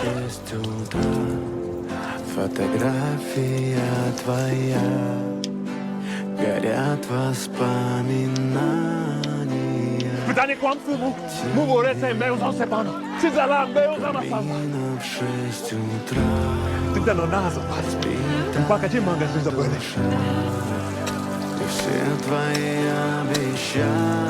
Шесть утра, фотография твоя, горят воспоминания. Pytanie kłamstwu mu o ręce mełzą se pan. Czy za lat mełzą na sam. Именно в 6 утра Ty ten nazw pas. Paka cię manga się zapłynę. и все твои обещания